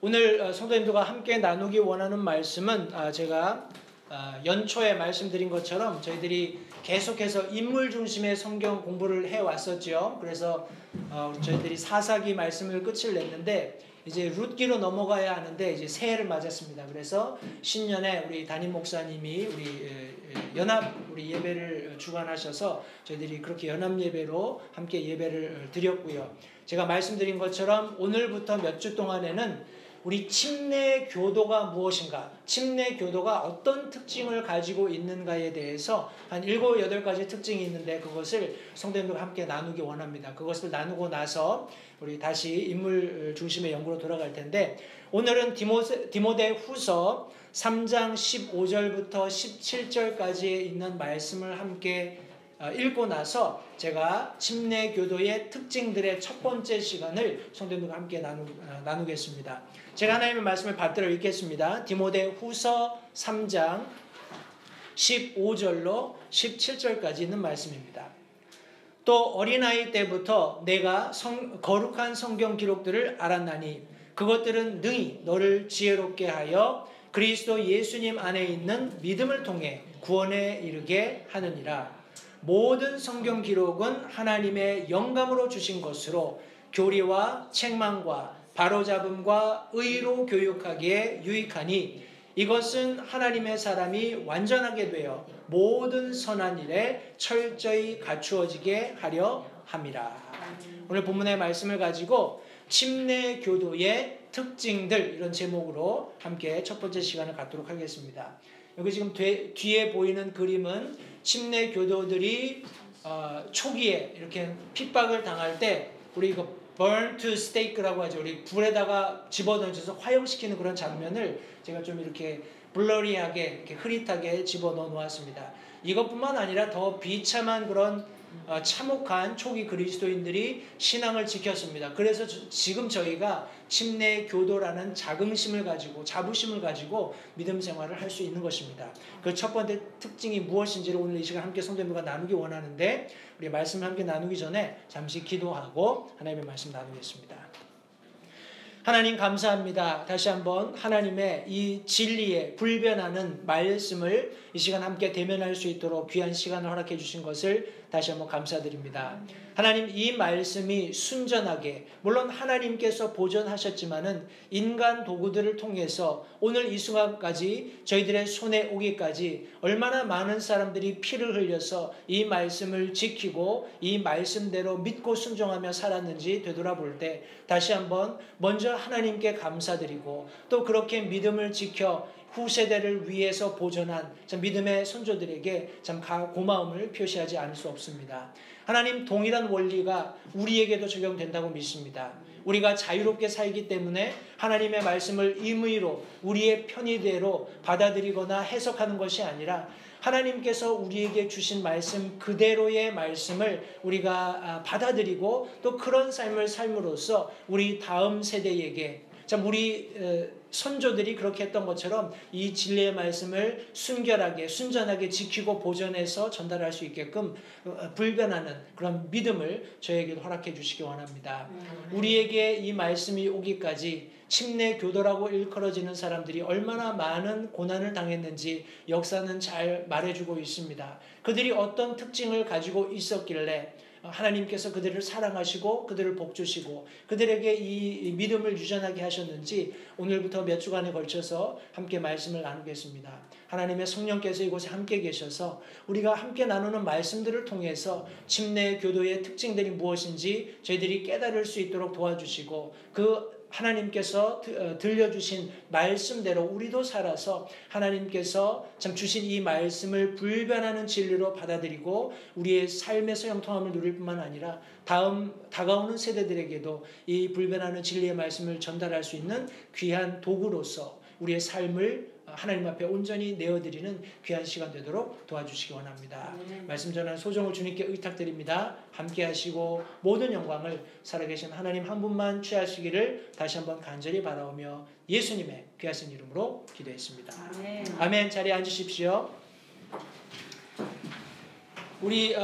오늘 성도님들과 함께 나누기 원하는 말씀은 제가 연초에 말씀드린 것처럼 저희들이 계속해서 인물 중심의 성경 공부를 해왔었죠. 그래서 저희들이 사사기 말씀을 끝을 냈는데 이제 룻기로 넘어가야 하는데 이제 새해를 맞았습니다. 그래서 신년에 우리 담임 목사님이 우리 예배를 주관하셔서 저희들이 그렇게 연합 예배로 함께 예배를 드렸고요. 제가 말씀드린 것처럼 오늘부터 몇 주 동안에는 우리 침례 교도가 무엇인가, 침례 교도가 어떤 특징을 가지고 있는가에 대해서 한 7, 8가지 특징이 있는데 그것을 성도님들과 함께 나누기 원합니다. 그것을 나누고 나서 우리 다시 인물 중심의 연구로 돌아갈 텐데 오늘은 디모데 후서 3장 15절부터 17절까지에 있는 말씀을 함께 읽고 나서 제가 침례 교도의 특징들의 첫 번째 시간을 성도님들과 함께 나누겠습니다. 제가 하나님의 말씀을 받들어 읽겠습니다. 디모데 후서 3장 15절로 17절까지 있는 말씀입니다. 또 어린아이 때부터 내가 거룩한 성경 기록들을 알았나니 그것들은 능히 너를 지혜롭게 하여 그리스도 예수님 안에 있는 믿음을 통해 구원에 이르게 하느니라. 모든 성경 기록은 하나님의 영감으로 주신 것으로 교리와 책망과 바로잡음과 의로 교육하기에 유익하니 이것은 하나님의 사람이 완전하게 되어 모든 선한 일에 철저히 갖추어지게 하려 함이라. 오늘 본문의 말씀을 가지고 침례 교도의 특징들 이런 제목으로 함께 첫 번째 시간을 갖도록 하겠습니다. 여기 지금 뒤에 보이는 그림은 침례 교도들이 초기에 이렇게 핍박을 당할 때 우리 이거 burn to stake라고 하죠. 우리 불에다가 집어던져서 화형시키는 그런 장면을 제가 좀 이렇게 블러리하게 이렇게 흐릿하게 집어넣어 놓았습니다. 이것뿐만 아니라 더 비참한 그런 참혹한 초기 그리스도인들이 신앙을 지켰습니다. 그래서 지금 저희가 침례 교도라는 자긍심을 가지고 자부심을 가지고 믿음 생활을 할 수 있는 것입니다. 그 첫 번째 특징이 무엇인지를 오늘 이 시간 함께 성도님들과 나누기 원하는데 우리 말씀을 함께 나누기 전에 잠시 기도하고 하나님의 말씀 나누겠습니다. 하나님 감사합니다. 다시 한번 하나님의 이 진리에 불변하는 말씀을 이 시간 함께 대면할 수 있도록 귀한 시간을 허락해 주신 것을 다시 한번 감사드립니다. 하나님 이 말씀이 순전하게 물론 하나님께서 보존하셨지만은 인간 도구들을 통해서 오늘 이 순간까지 저희들의 손에 오기까지 얼마나 많은 사람들이 피를 흘려서 이 말씀을 지키고 이 말씀대로 믿고 순종하며 살았는지 되돌아볼 때 다시 한번 먼저 하나님께 감사드리고 또 그렇게 믿음을 지켜 후세대를 위해서 보존한 믿음의 선조들에게 참 고마움을 표시하지 않을 수 없습니다. 하나님 동일한 원리가 우리에게도 적용된다고 믿습니다. 우리가 자유롭게 살기 때문에 하나님의 말씀을 임의로 우리의 편의대로 받아들이거나 해석하는 것이 아니라 하나님께서 우리에게 주신 말씀 그대로의 말씀을 우리가 받아들이고 또 그런 삶을 삶으로써 우리 다음 세대에게 참 우리 선조들이 그렇게 했던 것처럼 이 진리의 말씀을 순결하게 순전하게 지키고 보존해서 전달할 수 있게끔 불변하는 그런 믿음을 저에게 허락해 주시기 원합니다. 우리에게 이 말씀이 오기까지 침례 교도라고 일컬어지는 사람들이 얼마나 많은 고난을 당했는지 역사는 잘 말해주고 있습니다. 그들이 어떤 특징을 가지고 있었길래 하나님께서 그들을 사랑하시고 그들을 복주시고 그들에게 이 믿음을 유전하게 하셨는지 오늘부터 몇 주간에 걸쳐서 함께 말씀을 나누겠습니다. 하나님의 성령께서 이곳에 함께 계셔서 우리가 함께 나누는 말씀들을 통해서 침례 교도의 특징들이 무엇인지 저희들이 깨달을 수 있도록 도와주시고 그 하나님께서 들려주신 말씀대로 우리도 살아서 하나님께서 참 주신 이 말씀을 불변하는 진리로 받아들이고 우리의 삶에서 형통함을 누릴 뿐만 아니라 다가오는 세대들에게도 이 불변하는 진리의 말씀을 전달할 수 있는 귀한 도구로서 우리의 삶을 하나님 앞에 온전히 내어드리는 귀한 시간 되도록 도와주시기 원합니다. 말씀 전한 소정을 주님께 의탁드립니다. 함께 하시고 모든 영광을 살아계신 하나님 한 분만 취하시기를 다시 한번 간절히 바라오며 예수님의 귀하신 이름으로 기도했습니다. 아멘. 자리에 앉으십시오. 우리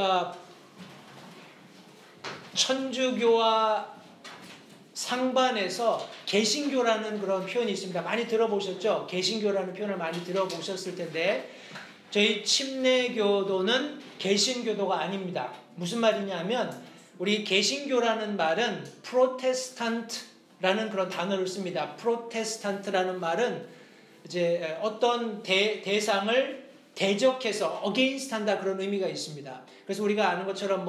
천주교와 상반에서 개신교라는 그런 표현이 있습니다. 많이 들어보셨죠? 개신교라는 표현을 많이 들어보셨을 텐데 저희 침례교도는 개신교도가 아닙니다. 무슨 말이냐면 우리 개신교라는 말은 프로테스탄트라는 그런 단어를 씁니다. 프로테스탄트라는 말은 이제 어떤 대상을 대적해서 against한다 그런 의미가 있습니다. 그래서 우리가 아는 것처럼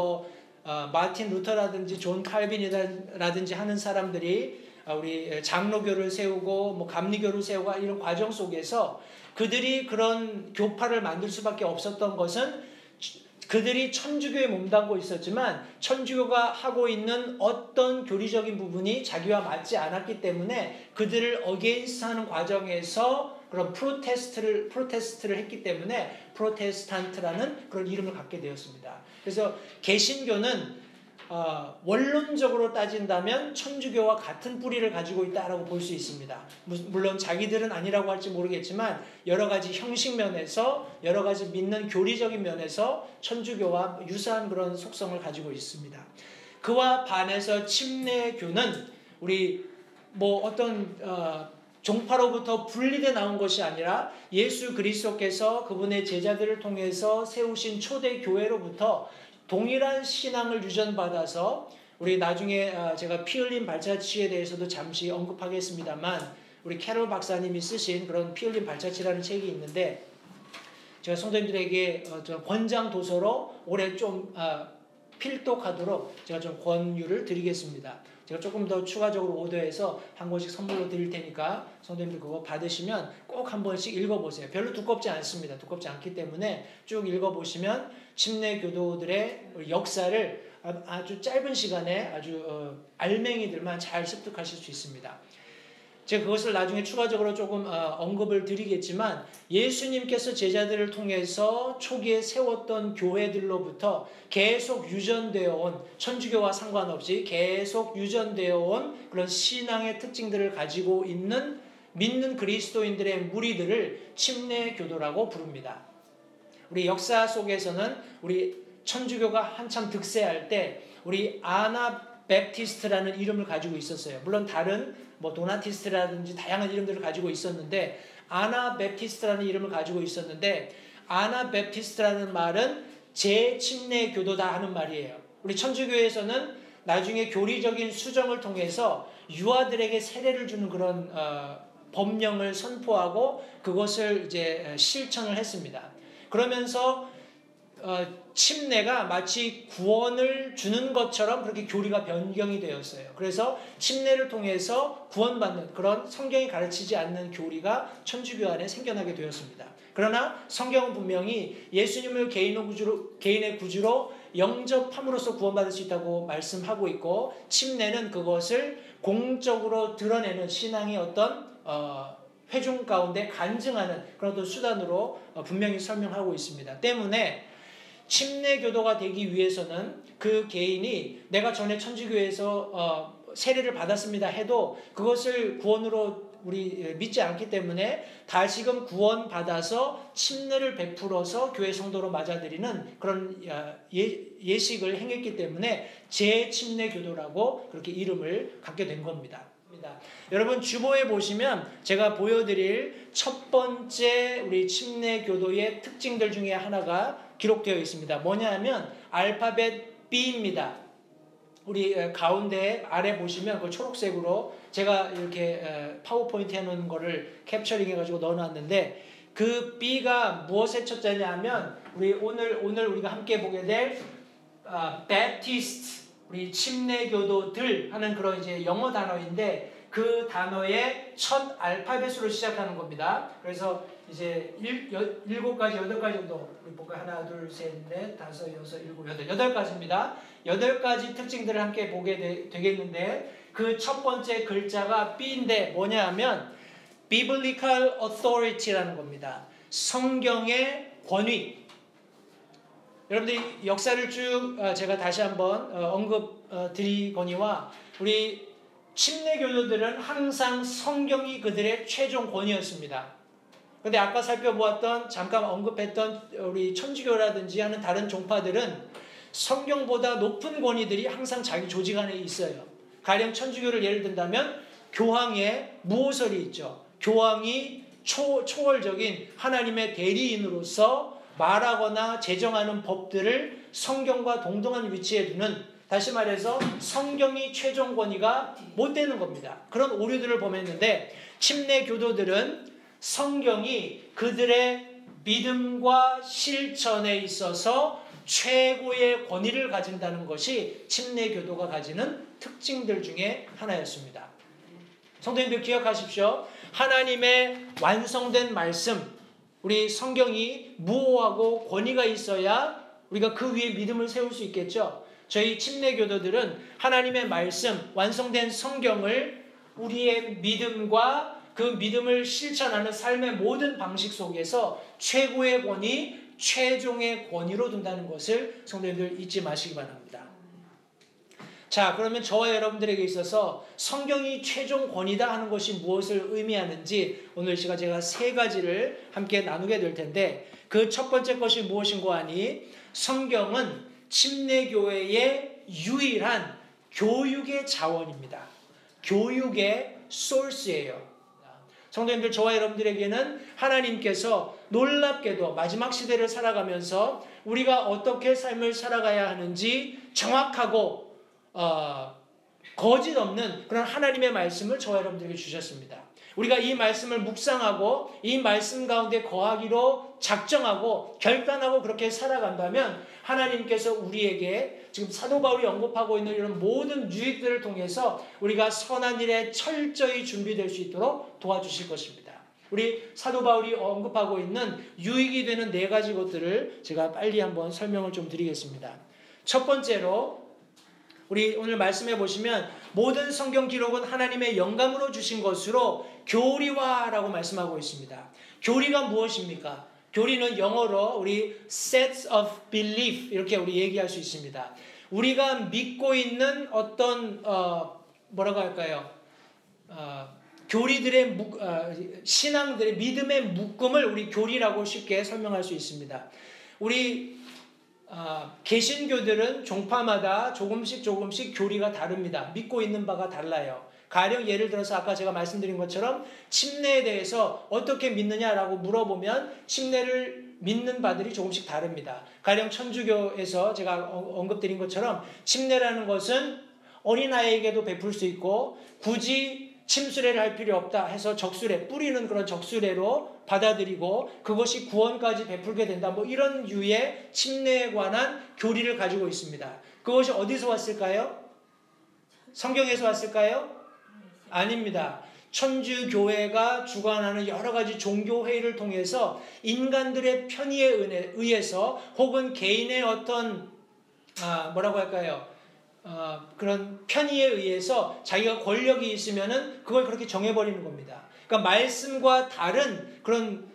마틴 루터라든지 존 칼빈이라든지 하는 사람들이 우리 장로교를 세우고 감리교를 세우고 이런 과정 속에서 그들이 그런 교파를 만들 수밖에 없었던 것은 그들이 천주교에 몸담고 있었지만 천주교가 하고 있는 어떤 교리적인 부분이 자기와 맞지 않았기 때문에 그들을 어게인스트하는 과정에서 그런 프로테스트를 했기 때문에 프로테스탄트라는 그런 이름을 갖게 되었습니다. 그래서 개신교는 원론적으로 따진다면 천주교와 같은 뿌리를 가지고 있다라고 볼 수 있습니다. 물론 자기들은 아니라고 할지 모르겠지만 여러 가지 형식 면에서 여러 가지 믿는 교리적인 면에서 천주교와 유사한 그런 속성을 가지고 있습니다. 그와 반해서 침례교는 우리 어떤 종파로부터 분리돼 나온 것이 아니라 예수 그리스도께서 그분의 제자들을 통해서 세우신 초대 교회로부터 동일한 신앙을 유전받아서 우리 나중에 제가 피 흘린 발자취에 대해서도 잠시 언급하겠습니다만 우리 캐롤 박사님이 쓰신 그런 피 흘린 발자취라는 책이 있는데 제가 성도님들에게 권장 도서로 올해 좀 필독하도록 제가 좀 권유를 드리겠습니다. 제가 조금 더 추가적으로 오더해서 한 권씩 선물로 드릴 테니까 성도님들 그거 받으시면 꼭 한 번씩 읽어보세요. 별로 두껍지 않습니다. 두껍지 않기 때문에 쭉 읽어보시면 침례교도들의 역사를 아주 짧은 시간에 아주 알맹이들만 잘 습득하실 수 있습니다. 제가 그것을 나중에 추가적으로 조금 언급을 드리겠지만 예수님께서 제자들을 통해서 초기에 세웠던 교회들로부터 계속 유전되어 온 천주교와 상관없이 계속 유전되어 온 그런 신앙의 특징들을 가지고 있는 믿는 그리스도인들의 무리들을 침례교도라고 부릅니다. 우리 역사 속에서는 우리 천주교가 한참 득세할 때 우리 아나베프티스트라는 이름을 가지고 있었어요. 물론 다른 도나티스트라든지 다양한 이름들을 가지고 있었는데 아나베프티스트라는 이름을 가지고 있었는데 아나베프티스트라는 말은 재침례교도다 하는 말이에요. 우리 천주교에서는 나중에 교리적인 수정을 통해서 유아들에게 세례를 주는 그런 법령을 선포하고 그것을 이제 실천을 했습니다. 그러면서 침례가 마치 구원을 주는 것처럼 그렇게 교리가 변경이 되었어요. 그래서 침례를 통해서 구원받는 그런 성경이 가르치지 않는 교리가 천주교 안에 생겨나게 되었습니다. 그러나 성경은 분명히 예수님을 개인의 구주로 영접함으로써 구원받을 수 있다고 말씀하고 있고 침례는 그것을 공적으로 드러내는 신앙의 어떤 회중 가운데 간증하는 그런 어떤 수단으로 분명히 설명하고 있습니다. 때문에 침례교도가 되기 위해서는 그 개인이 내가 전에 천주교에서 세례를 받았습니다 해도 그것을 구원으로 우리 믿지 않기 때문에 다시금 구원받아서 침례를 베풀어서 교회 성도로 맞아들이는 그런 예식을 행했기 때문에 재침례교도라고 그렇게 이름을 갖게 된 겁니다. 여러분 주보에 보시면 제가 보여드릴 첫 번째 우리 침례교도의 특징들 중에 하나가 기록되어 있습니다. 뭐냐 하면 알파벳 B입니다. 우리 가운데 아래 보시면 그 초록색으로 제가 이렇게 파워포인트 해놓은 거를 캡처링 해가지고 넣어놨는데 그 B가 무엇의 첫자냐 하면 우리 오늘 우리가 함께 보게 될 Baptist 우리 침례교도들 하는 그런 이제 영어 단어인데 그 단어의 첫 알파벳으로 시작하는 겁니다. 그래서 이제 7가지, 8가지 정도 우리 볼까요? 하나, 둘, 셋, 넷, 다섯, 여섯, 일곱, 여덟. 8가지입니다. 8가지 특징들을 함께 보게 되겠는데 그 첫 번째 글자가 B인데 뭐냐 하면 biblical authority라는 겁니다. 성경의 권위. 여러분들이 역사를 쭉 제가 다시 한번 언급 드리거니와 우리 침례교도들은 항상 성경이 그들의 최종 권위였습니다. 그런데 아까 살펴보았던 잠깐 언급했던 우리 천주교라든지 하는 다른 종파들은 성경보다 높은 권위들이 항상 자기 조직 안에 있어요. 가령 천주교를 예를 든다면 교황의 무호설이 있죠. 교황이 초월적인 하나님의 대리인으로서 말하거나 제정하는 법들을 성경과 동등한 위치에 두는, 다시 말해서 성경이 최종 권위가 못 되는 겁니다. 그런 오류들을 범했는데 침례 교도들은 성경이 그들의 믿음과 실천에 있어서 최고의 권위를 가진다는 것이 침례 교도가 가지는 특징들 중에 하나였습니다. 성도님들 기억하십시오. 하나님의 완성된 말씀, 우리 성경이 무호하고 권위가 있어야 우리가 그 위에 믿음을 세울 수 있겠죠. 저희 침례교도들은 하나님의 말씀, 완성된 성경을 우리의 믿음과 그 믿음을 실천하는 삶의 모든 방식 속에서 최고의 권위, 최종의 권위로 둔다는 것을 성도님들 잊지 마시기 바랍니다. 자, 그러면 저와 여러분들에게 있어서 성경이 최종 권위다 하는 것이 무엇을 의미하는지 오늘 시간 제가 세 가지를 함께 나누게 될 텐데, 그 첫 번째 것이 무엇인고 하니 성경은 침례교회의 유일한 교육의 자원입니다. 교육의 소스예요. 성도님들, 저와 여러분들에게는 하나님께서 놀랍게도 마지막 시대를 살아가면서 우리가 어떻게 삶을 살아가야 하는지 정확하고 거짓 없는 그런 하나님의 말씀을 저와 여러분들에게 주셨습니다. 우리가 이 말씀을 묵상하고 이 말씀 가운데 거하기로 작정하고 결단하고 그렇게 살아간다면 하나님께서 우리에게 지금 사도 바울이 언급하고 있는 이런 모든 유익들을 통해서 우리가 선한 일에 철저히 준비될 수 있도록 도와주실 것입니다. 우리 사도 바울이 언급하고 있는 유익이 되는 네 가지 것들을 제가 빨리 한번 설명을 좀 드리겠습니다. 첫 번째로 우리 오늘 말씀해 보시면 모든 성경 기록은 하나님의 영감으로 주신 것으로 교리화라고 말씀하고 있습니다. 교리가 무엇입니까? 교리는 영어로 우리 sets of belief 이렇게 우리 얘기할 수 있습니다. 우리가 믿고 있는 어떤 뭐라고 할까요? 교리들의 신앙들의 믿음의 묶음을 우리 교리라고 쉽게 설명할 수 있습니다. 우리 개신교들은 종파마다 조금씩 교리가 다릅니다. 믿고 있는 바가 달라요. 가령 예를 들어서 아까 제가 말씀드린 것처럼 침례에 대해서 어떻게 믿느냐라고 물어보면 침례를 믿는 바들이 조금씩 다릅니다. 가령 천주교에서 제가 언급드린 것처럼 침례라는 것은 어린아이에게도 베풀 수 있고 굳이 침수례를 할 필요 없다 해서 적수례, 뿌리는 그런 적수례로 받아들이고 그것이 구원까지 베풀게 된다. 뭐 이런 유의 침례에 관한 교리를 가지고 있습니다. 그것이 어디서 왔을까요? 성경에서 왔을까요? 아닙니다. 천주교회가 주관하는 여러 가지 종교회의를 통해서 인간들의 편의에 의해서 혹은 개인의 어떤 뭐라고 할까요? 그런 편의에 의해서 자기가 권력이 있으면은 그걸 그렇게 정해버리는 겁니다. 그러니까 말씀과 다른 그런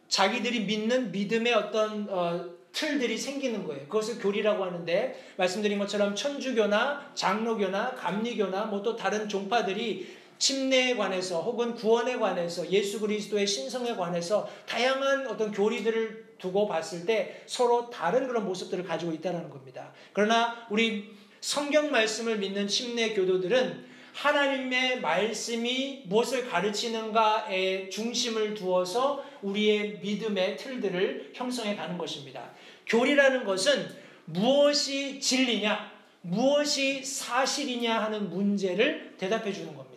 자기들이 믿는 믿음의 어떤 틀들이 생기는 거예요. 그것을 교리라고 하는데 말씀드린 것처럼 천주교나 장로교나 감리교나 뭐 또 다른 종파들이 침례에 관해서 혹은 구원에 관해서 예수 그리스도의 신성에 관해서 다양한 어떤 교리들을 두고 봤을 때 서로 다른 그런 모습들을 가지고 있다는 겁니다. 그러나 우리 성경 말씀을 믿는 침례 교도들은 하나님의 말씀이 무엇을 가르치는가에 중심을 두어서 우리의 믿음의 틀들을 형성해 가는 것입니다. 교리라는 것은 무엇이 진리냐, 무엇이 사실이냐 하는 문제를 대답해 주는 겁니다.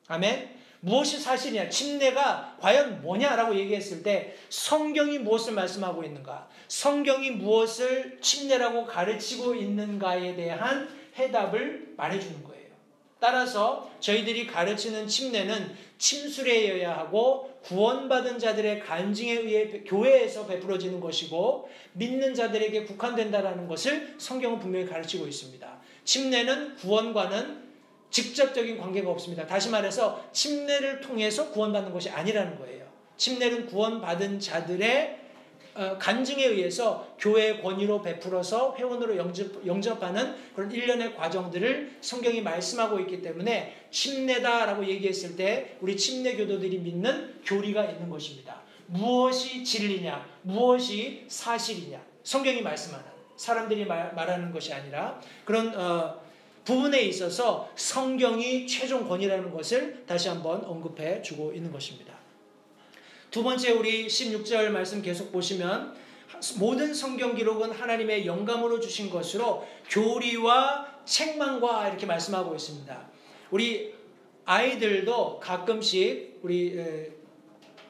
아멘. 무엇이 사실이냐, 침례가 과연 뭐냐라고 얘기했을 때 성경이 무엇을 말씀하고 있는가, 성경이 무엇을 침례라고 가르치고 있는가에 대한 해답을 말해주는 거예요. 따라서 저희들이 가르치는 침례는 침수례여야 하고 구원받은 자들의 간증에 의해 교회에서 베풀어지는 것이고 믿는 자들에게 국한된다라는 것을 성경은 분명히 가르치고 있습니다. 침례는 구원과는 직접적인 관계가 없습니다. 다시 말해서 침례를 통해서 구원받는 것이 아니라는 거예요. 침례는 구원받은 자들의 간증에 의해서 교회의 권위로 베풀어서 회원으로 영접하는 그런 일련의 과정들을 성경이 말씀하고 있기 때문에 침례다라고 얘기했을 때 우리 침례 교도들이 믿는 교리가 있는 것입니다. 무엇이 진리냐, 무엇이 사실이냐, 성경이 말씀하는, 사람들이 말하는 것이 아니라 그런 부분에 있어서 성경이 최종 권위라는 것을 다시 한번 언급해 주고 있는 것입니다. 두 번째, 우리 16절 말씀 계속 보시면 모든 성경 기록은 하나님의 영감으로 주신 것으로 교리와 책망과 이렇게 말씀하고 있습니다. 우리 아이들도 가끔씩 우리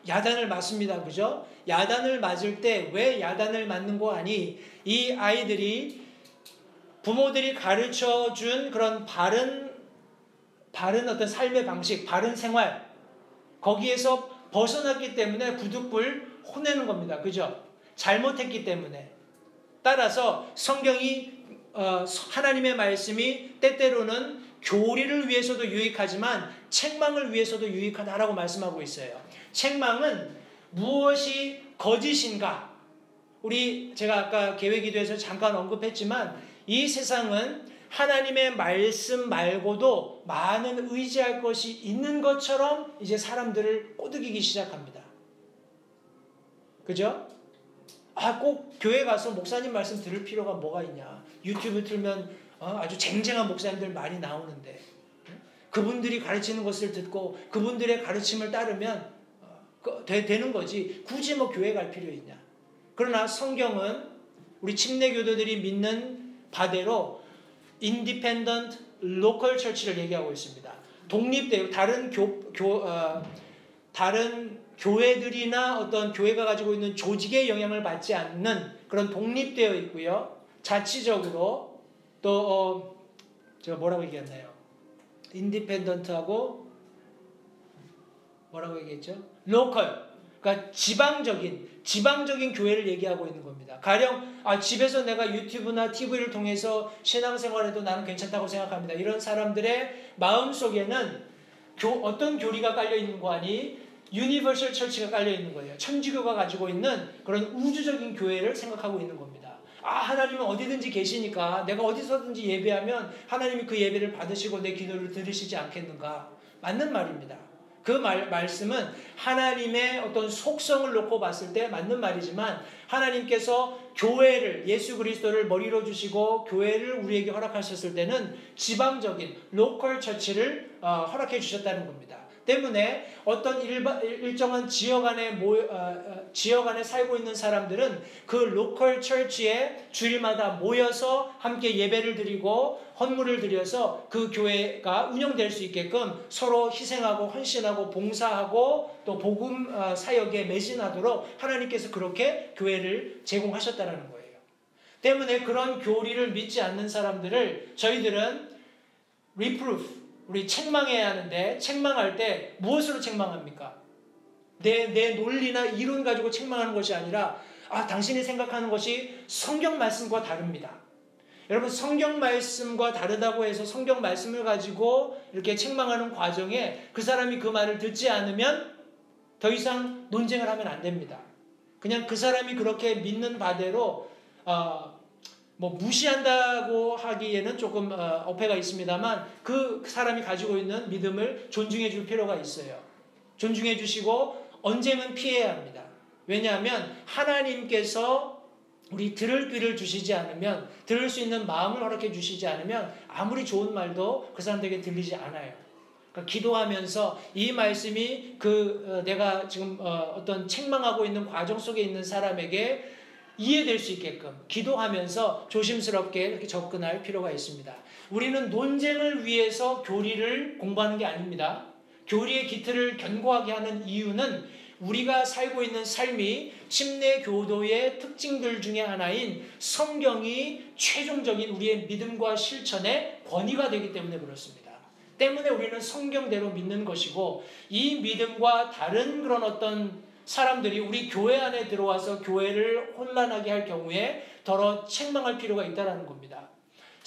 야단을 맞습니다. 그죠? 야단을 맞을 때 왜 야단을 맞는 거 아니? 이 아이들이 부모들이 가르쳐 준 그런 바른 어떤 삶의 방식, 바른 생활, 거기에서 벗어났기 때문에 부득불 혼내는 겁니다. 그죠? 잘못했기 때문에. 따라서 성경이 하나님의 말씀이 때때로는 교리를 위해서도 유익하지만 책망을 위해서도 유익하다라고 말씀하고 있어요. 책망은 무엇이 거짓인가? 제가 아까 계획기도에서 잠깐 언급했지만 이 세상은 하나님의 말씀 말고도 많은 의지할 것이 있는 것처럼 이제 사람들을 꼬드기기 시작합니다. 그죠? 꼭 교회 가서 목사님 말씀 들을 필요가 뭐가 있냐. 유튜브 틀면 아주 쟁쟁한 목사님들 많이 나오는데 그분들이 가르치는 것을 듣고 그분들의 가르침을 따르면 되는 거지. 굳이 뭐 교회 갈 필요 있냐. 그러나 성경은 우리 침례교도들이 믿는 바대로 independent local church를 얘기하고 있습니다. 독립되어 다른 교회들이나 어떤 교회가 가지고 있는 조직의 영향을 받지 않는 그런 독립되어 있고요. 자치적으로 또 제가 뭐라고 얘기했나요? independent하고 뭐라고 얘기했죠? local. 그러니까 지방적인 교회를 얘기하고 있는 겁니다. 가령 집에서 내가 유튜브나 TV를 통해서 신앙생활해도 나는 괜찮다고 생각합니다. 이런 사람들의 마음속에는 어떤 교리가 깔려 있는 거 아니? 유니버셜 처치가 깔려 있는 거예요. 천주교가 가지고 있는 그런 우주적인 교회를 생각하고 있는 겁니다. 하나님은 어디든지 계시니까 내가 어디서든지 예배하면 하나님이 그 예배를 받으시고 내 기도를 들으시지 않겠는가? 맞는 말입니다. 그 말씀은 하나님의 어떤 속성을 놓고 봤을 때 맞는 말이지만 하나님께서 교회를, 예수 그리스도를 머리로 주시고 교회를 우리에게 허락하셨을 때는 지방적인 로컬 처치를 허락해 주셨다는 겁니다. 때문에 어떤 일정한 지역 안에 살고 있는 사람들은 그 로컬 처치에 주일마다 모여서 함께 예배를 드리고 헌물을 드려서 그 교회가 운영될 수 있게끔 서로 희생하고 헌신하고 봉사하고 또 복음 사역에 매진하도록 하나님께서 그렇게 교회를 제공하셨다는 거예요. 때문에 그런 교리를 믿지 않는 사람들을 저희들은 reproof, 우리 책망해야 하는데 책망할 때 무엇으로 책망합니까? 내 논리나 이론 가지고 책망하는 것이 아니라 당신이 생각하는 것이 성경 말씀과 다릅니다. 여러분 성경 말씀과 다르다고 해서 성경 말씀을 가지고 이렇게 책망하는 과정에 그 사람이 그 말을 듣지 않으면 더 이상 논쟁을 하면 안 됩니다. 그냥 그 사람이 그렇게 믿는 바대로 무시한다고 하기에는 조금 어폐가 있습니다만 그 사람이 가지고 있는 믿음을 존중해 줄 필요가 있어요. 존중해 주시고 언쟁은 피해야 합니다. 왜냐하면 하나님께서 우리 들을 귀를 주시지 않으면, 들을 수 있는 마음을 허락해 주시지 않으면 아무리 좋은 말도 그 사람들에게 들리지 않아요. 그러니까 기도하면서 이 말씀이 내가 지금 어떤 책망하고 있는 과정 속에 있는 사람에게 이해될 수 있게끔 기도하면서 조심스럽게 이렇게 접근할 필요가 있습니다. 우리는 논쟁을 위해서 교리를 공부하는 게 아닙니다. 교리의 기틀을 견고하게 하는 이유는 우리가 살고 있는 삶이 침례 교도의 특징들 중에 하나인 성경이 최종적인 우리의 믿음과 실천의 권위가 되기 때문에 그렇습니다. 때문에 우리는 성경대로 믿는 것이고, 이 믿음과 다른 그런 어떤 사람들이 우리 교회 안에 들어와서 교회를 혼란하게 할 경우에 더러 책망할 필요가 있다는 겁니다.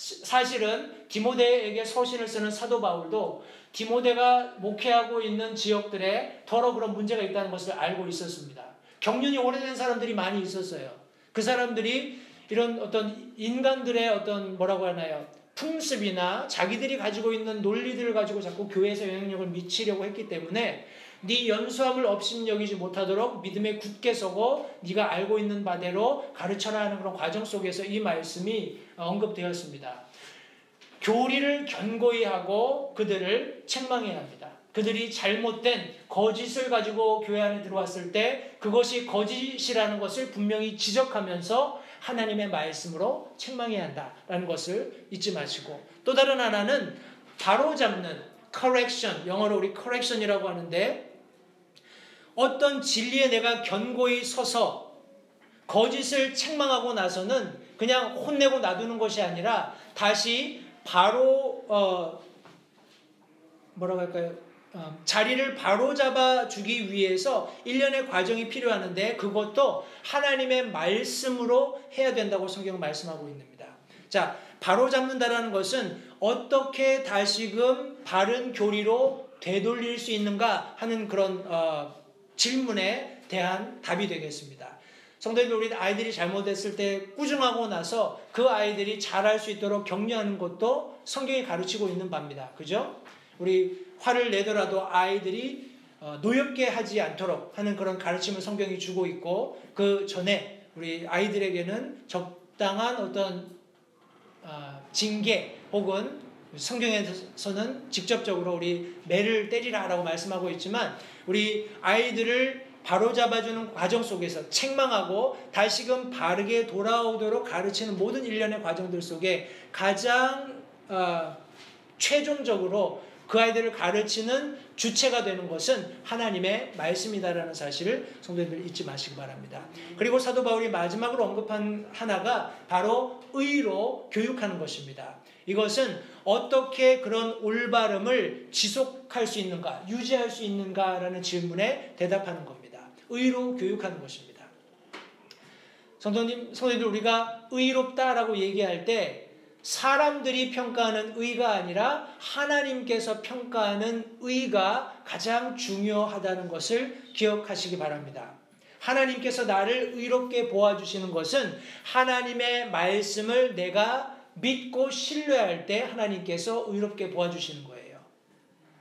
사실은 디모데에게 서신을 쓰는 사도 바울도 디모데가 목회하고 있는 지역들에 더러 그런 문제가 있다는 것을 알고 있었습니다. 경륜이 오래된 사람들이 많이 있었어요. 그 사람들이 이런 어떤 인간들의 어떤 뭐라고 하나요? 풍습이나 자기들이 가지고 있는 논리들을 가지고 자꾸 교회에서 영향력을 미치려고 했기 때문에 네 연수함을 업신여기지 못하도록 믿음에 굳게 서고 네가 알고 있는 바대로 가르쳐라 하는 그런 과정 속에서 이 말씀이 언급되었습니다. 교리를 견고히 하고 그들을 책망해야 합니다. 그들이 잘못된 거짓을 가지고 교회 안에 들어왔을 때 그것이 거짓이라는 것을 분명히 지적하면서 하나님의 말씀으로 책망해야 한다라는 것을 잊지 마시고, 또 다른 하나는 바로잡는 correction, 영어로 우리 correction이라고 하는데, 어떤 진리에 내가 견고히 서서 거짓을 책망하고 나서는 그냥 혼내고 놔두는 것이 아니라 다시 바로 뭐라고 할까요? 자리를 바로잡아 주기 위해서 일련의 과정이 필요하는데 그것도 하나님의 말씀으로 해야 된다고 성경은 말씀하고 있습니다. 자, 바로잡는다라는 것은 어떻게 다시금 바른 교리로 되돌릴 수 있는가 하는 그런 질문에 대한 답이 되겠습니다. 성도님들, 우리 아이들이 잘못했을 때 꾸중하고 나서 그 아이들이 잘할 수 있도록 격려하는 것도 성경이 가르치고 있는 바입니다. 그죠? 우리 화를 내더라도 아이들이 노엽게 하지 않도록 하는 그런 가르침을 성경이 주고 있고, 그 전에 우리 아이들에게는 적당한 어떤 징계 혹은 성경에서는 직접적으로 우리 매를 때리라라고 말씀하고 있지만, 우리 아이들을 바로잡아주는 과정 속에서 책망하고 다시금 바르게 돌아오도록 가르치는 모든 일련의 과정들 속에 가장 최종적으로 그 아이들을 가르치는 주체가 되는 것은 하나님의 말씀이다라는 사실을 성도님들 잊지 마시기 바랍니다. 그리고 사도 바울이 마지막으로 언급한 하나가 바로 의로 교육하는 것입니다. 이것은 어떻게 그런 올바름을 지속할 수 있는가, 유지할 수 있는가라는 질문에 대답하는 겁니다. 의로 교육하는 것입니다. 성도님들, 우리가 의롭다라고 얘기할 때 사람들이 평가하는 의가 아니라 하나님께서 평가하는 의가 가장 중요하다는 것을 기억하시기 바랍니다. 하나님께서 나를 의롭게 보아주시는 것은 하나님의 말씀을 내가 믿고 신뢰할 때 하나님께서 의롭게 보아주시는 거예요.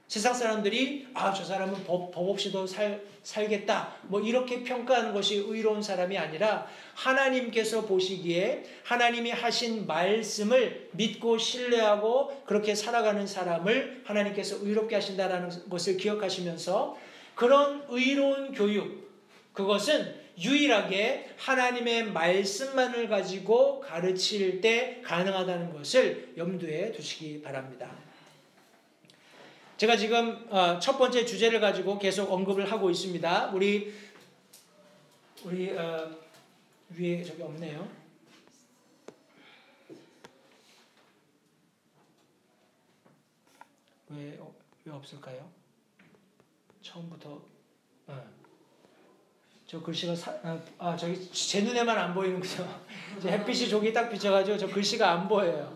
세상 사람들이 저 사람은 법 없이도 살겠다 뭐 이렇게 평가하는 것이 의로운 사람이 아니라, 하나님께서 보시기에 하나님이 하신 말씀을 믿고 신뢰하고 그렇게 살아가는 사람을 하나님께서 의롭게 하신다는 것을 기억하시면서, 그런 의로운 교육, 그것은 유일하게 하나님의 말씀만을 가지고 가르칠 때 가능하다는 것을 염두에 두시기 바랍니다. 제가 지금 첫 번째 주제를 가지고 계속 언급을 하고 있습니다. 우리 위에 저기 없네요. 왜 없을까요? 처음부터 저 글씨가 저기 제 눈에만 안 보이는군요. 햇빛이 저기 딱 비쳐가지고 저 글씨가 안 보여요.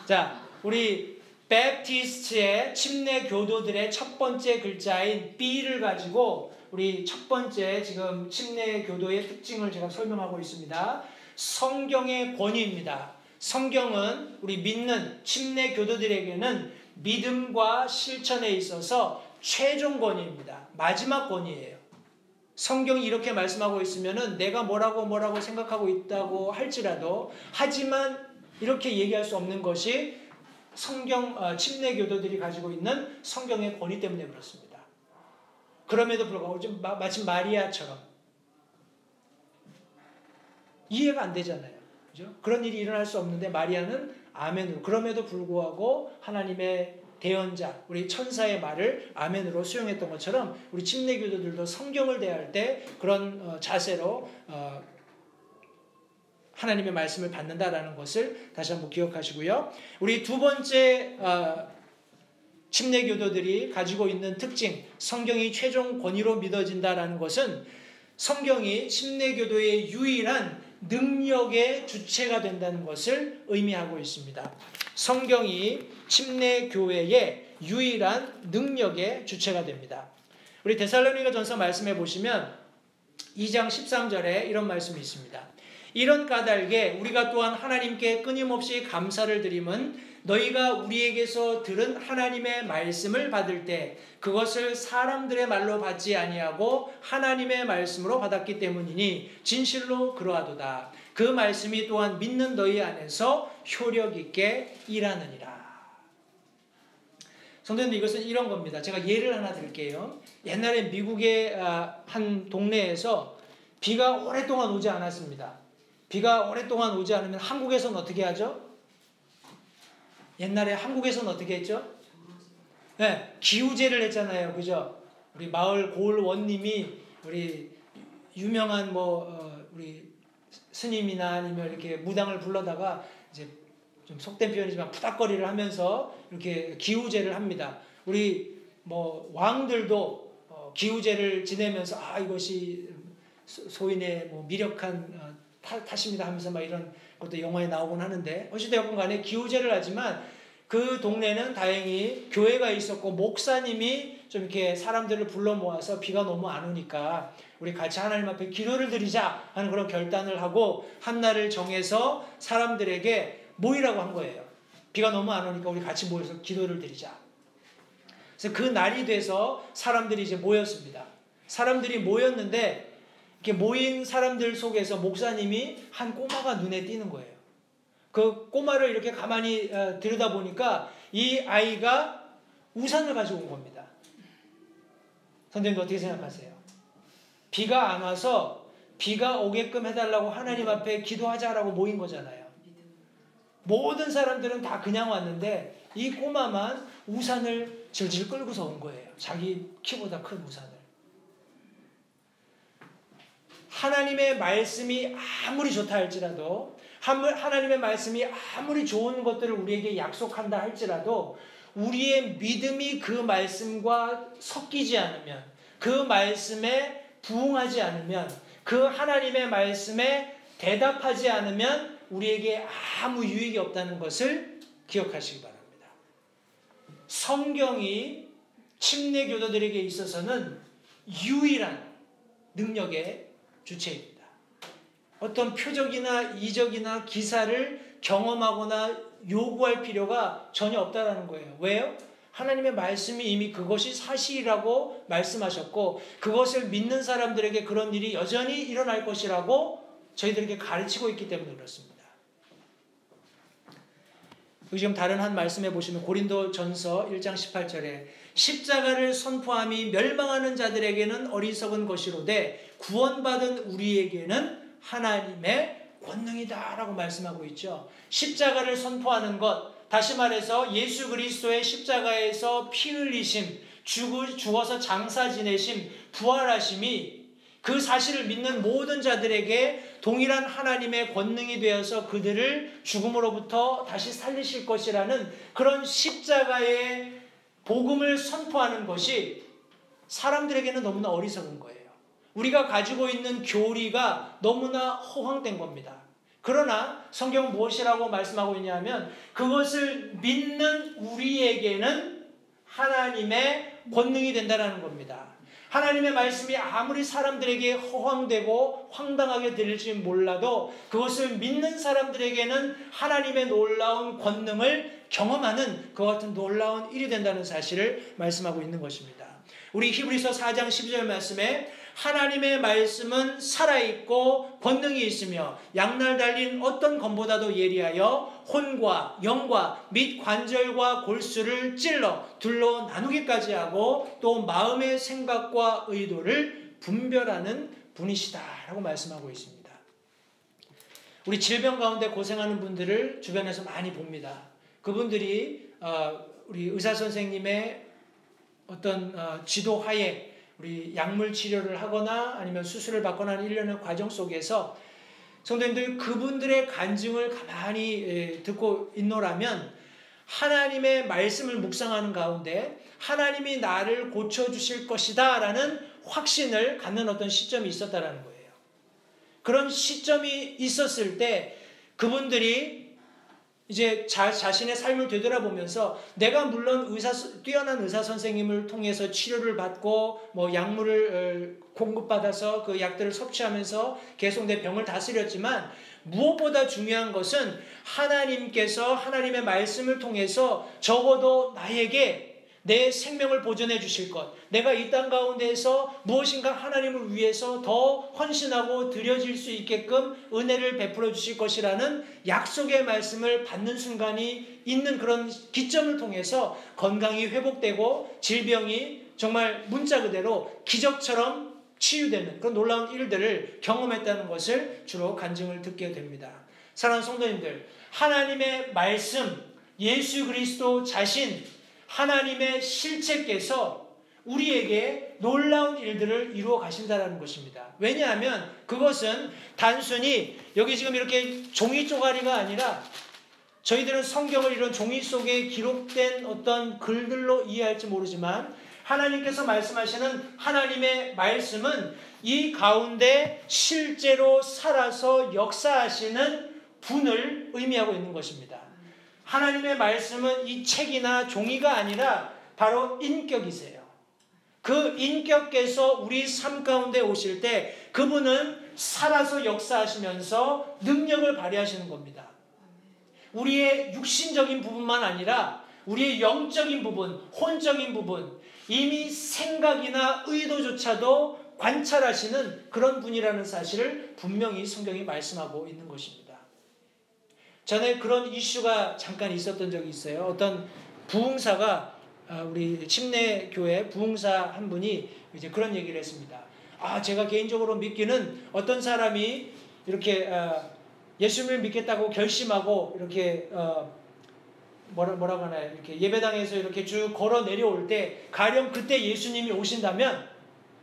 자, 우리 베프티스트의 침례 교도들의 첫 번째 글자인 B를 가지고 우리 첫 번째 지금 침례 교도의 특징을 제가 설명하고 있습니다. 성경의 권위입니다. 성경은 우리 믿는 침례 교도들에게는 믿음과 실천에 있어서 최종 권위입니다. 마지막 권위예요. 성경이 이렇게 말씀하고 있으면은 내가 뭐라고 생각하고 있다고 할지라도, 하지만 이렇게 얘기할 수 없는 것이 침례 교도들이 가지고 있는 성경의 권위 때문에 그렇습니다. 그럼에도 불구하고 마치 마리아처럼 이해가 안 되잖아요. 그죠? 그런 일이 일어날 수 없는데 마리아는 아멘으로, 그럼에도 불구하고 하나님의 대언자, 우리 천사의 말을 아멘으로 수용했던 것처럼 우리 침례 교도들도 성경을 대할 때 그런 자세로 하나님의 말씀을 받는다라는 것을 다시 한번 기억하시고요. 우리 두 번째 침례 교도들이 가지고 있는 특징, 성경이 최종 권위로 믿어진다라는 것은 성경이 침례교도의 유일한 능력의 주체가 된다는 것을 의미하고 있습니다. 성경이 침례교회의 유일한 능력의 주체가 됩니다. 우리 데살로니가전서 말씀해 보시면 2장 13절에 이런 말씀이 있습니다. 이런 까닭에 우리가 또한 하나님께 끊임없이 감사를 드림은 너희가 우리에게서 들은 하나님의 말씀을 받을 때 그것을 사람들의 말로 받지 아니하고 하나님의 말씀으로 받았기 때문이니 진실로 그러하도다. 그 말씀이 또한 믿는 너희 안에서 효력 있게 일하느니라. 성도님들, 이것은 이런 겁니다. 제가 예를 하나 드릴게요. 옛날에 미국의 한 동네에서 비가 오랫동안 오지 않았습니다. 비가 오랫동안 오지 않으면 한국에서는 어떻게 하죠? 옛날에 한국에서는 어떻게 했죠? 네, 기우제를 했잖아요. 그죠? 우리 마을 고을원님이 우리 유명한 우리 스님이나 아니면 이렇게 무당을 불러다가 이제 좀 속된 표현이지만 푸닥거리를 하면서 이렇게 기우제를 합니다. 우리 왕들도 기우제를 지내면서 이것이 소인의 미력한 탓입니다 하면서 막 이런 것도 영화에 나오곤 하는데, 어찌되었건 간에 기우제를 하지만 그 동네는 다행히 교회가 있었고 목사님이 좀 이렇게 사람들을 불러 모아서 비가 너무 안 오니까 우리 같이 하나님 앞에 기도를 드리자 하는 그런 결단을 하고 한 날을 정해서 사람들에게 모이라고 한 거예요. 비가 너무 안 오니까 우리 같이 모여서 기도를 드리자. 그래서 그 날이 돼서 사람들이 이제 모였습니다. 사람들이 모였는데 이렇게 모인 사람들 속에서 목사님이 한 꼬마가 눈에 띄는 거예요. 그 꼬마를 이렇게 가만히 들여다보니까 이 아이가 우산을 가지고 온 겁니다. 선생님 어떻게 생각하세요? 비가 안 와서 비가 오게끔 해달라고 하나님 앞에 기도하자라고 모인 거잖아요. 모든 사람들은 다 그냥 왔는데 이 꼬마만 우산을 질질 끌고서 온 거예요. 자기 키보다 큰 우산을. 하나님의 말씀이 아무리 좋다 할지라도, 하나님의 말씀이 아무리 좋은 것들을 우리에게 약속한다 할지라도 우리의 믿음이 그 말씀과 섞이지 않으면, 그 말씀에 부응하지 않으면, 그 하나님의 말씀에 대답하지 않으면 우리에게 아무 유익이 없다는 것을 기억하시기 바랍니다. 성경이 침례교도들에게 있어서는 유일한 능력의 주체입니다. 어떤 표적이나 이적이나 기사를 경험하거나 요구할 필요가 전혀 없다는 거예요. 왜요? 하나님의 말씀이 이미 그것이 사실이라고 말씀하셨고 그것을 믿는 사람들에게 그런 일이 여전히 일어날 것이라고 저희들에게 가르치고 있기 때문에 그렇습니다. 지금 다른 한 말씀해 보시면 고린도전서 1장 18절에 십자가를 선포함이 멸망하는 자들에게는 어리석은 것이로되 구원받은 우리에게는 하나님의 권능이다 라고 말씀하고 있죠. 십자가를 선포하는 것, 다시 말해서 예수 그리스도의 십자가에서 피 흘리심, 죽어서 장사 지내심, 부활하심이 그 사실을 믿는 모든 자들에게 동일한 하나님의 권능이 되어서 그들을 죽음으로부터 다시 살리실 것이라는 그런 십자가의 복음을 선포하는 것이 사람들에게는 너무나 어리석은 거예요. 우리가 가지고 있는 교리가 너무나 허황된 겁니다. 그러나 성경은 무엇이라고 말씀하고 있냐면 그것을 믿는 우리에게는 하나님의 권능이 된다는 겁니다. 하나님의 말씀이 아무리 사람들에게 허황되고 황당하게 들릴지 몰라도 그것을 믿는 사람들에게는 하나님의 놀라운 권능을 경험하는 그와 같은 놀라운 일이 된다는 사실을 말씀하고 있는 것입니다. 우리 히브리서 4장 12절 말씀에 하나님의 말씀은 살아있고 권능이 있으며 양날 달린 어떤 검보다도 예리하여 혼과 영과 및 관절과 골수를 찔러 둘로 나누기까지 하고 또 마음의 생각과 의도를 분별하는 분이시다 라고 말씀하고 있습니다. 우리 질병 가운데 고생하는 분들을 주변에서 많이 봅니다. 그분들이 우리 의사선생님의 어떤 지도하에 우리 약물 치료를 하거나 아니면 수술을 받거나 하는 일련의 과정 속에서 성도님들 그분들의 간증을 가만히 듣고 있노라면 하나님의 말씀을 묵상하는 가운데 하나님이 나를 고쳐주실 것이다 라는 확신을 갖는 어떤 시점이 있었다라는 거예요. 그런 시점이 있었을 때 그분들이 이제 자신의 삶을 되돌아보면서 내가 물론 뛰어난 의사 선생님을 통해서 치료를 받고 뭐 약물을 공급받아서 그 약들을 섭취하면서 계속 내 병을 다스렸지만 무엇보다 중요한 것은 하나님께서 하나님의 말씀을 통해서 적어도 나에게 내 생명을 보존해 주실 것, 내가 이 땅 가운데에서 무엇인가 하나님을 위해서 더 헌신하고 드려질 수 있게끔 은혜를 베풀어 주실 것이라는 약속의 말씀을 받는 순간이 있는 그런 기점을 통해서 건강이 회복되고 질병이 정말 문자 그대로 기적처럼 치유되는 그런 놀라운 일들을 경험했다는 것을 주로 간증을 듣게 됩니다. 사랑하는 성도님들, 하나님의 말씀, 예수 그리스도 자신, 하나님의 실체께서 우리에게 놀라운 일들을 이루어 가신다는 것입니다. 왜냐하면 그것은 단순히 여기 지금 이렇게 종이 쪼가리가 아니라 저희들은 성경을 이런 종이 속에 기록된 어떤 글들로 이해할지 모르지만 하나님께서 말씀하시는 하나님의 말씀은 이 가운데 실제로 살아서 역사하시는 분을 의미하고 있는 것입니다. 하나님의 말씀은 이 책이나 종이가 아니라 바로 인격이세요. 그 인격께서 우리 삶 가운데 오실 때 그분은 살아서 역사하시면서 능력을 발휘하시는 겁니다. 우리의 육신적인 부분만 아니라 우리의 영적인 부분, 혼적인 부분, 이미 생각이나 의도조차도 관찰하시는 그런 분이라는 사실을 분명히 성경이 말씀하고 있는 것입니다. 전에 그런 이슈가 잠깐 있었던 적이 있어요. 어떤 부흥사가 우리 침례교회 부흥사 한 분이 이제 그런 얘기를 했습니다. 제가 개인적으로 믿기는 어떤 사람이 이렇게 예수님을 믿겠다고 결심하고 이렇게 뭐라고 하나요? 이렇게 예배당에서 이렇게 쭉 걸어 내려올 때 가령 그때 예수님이 오신다면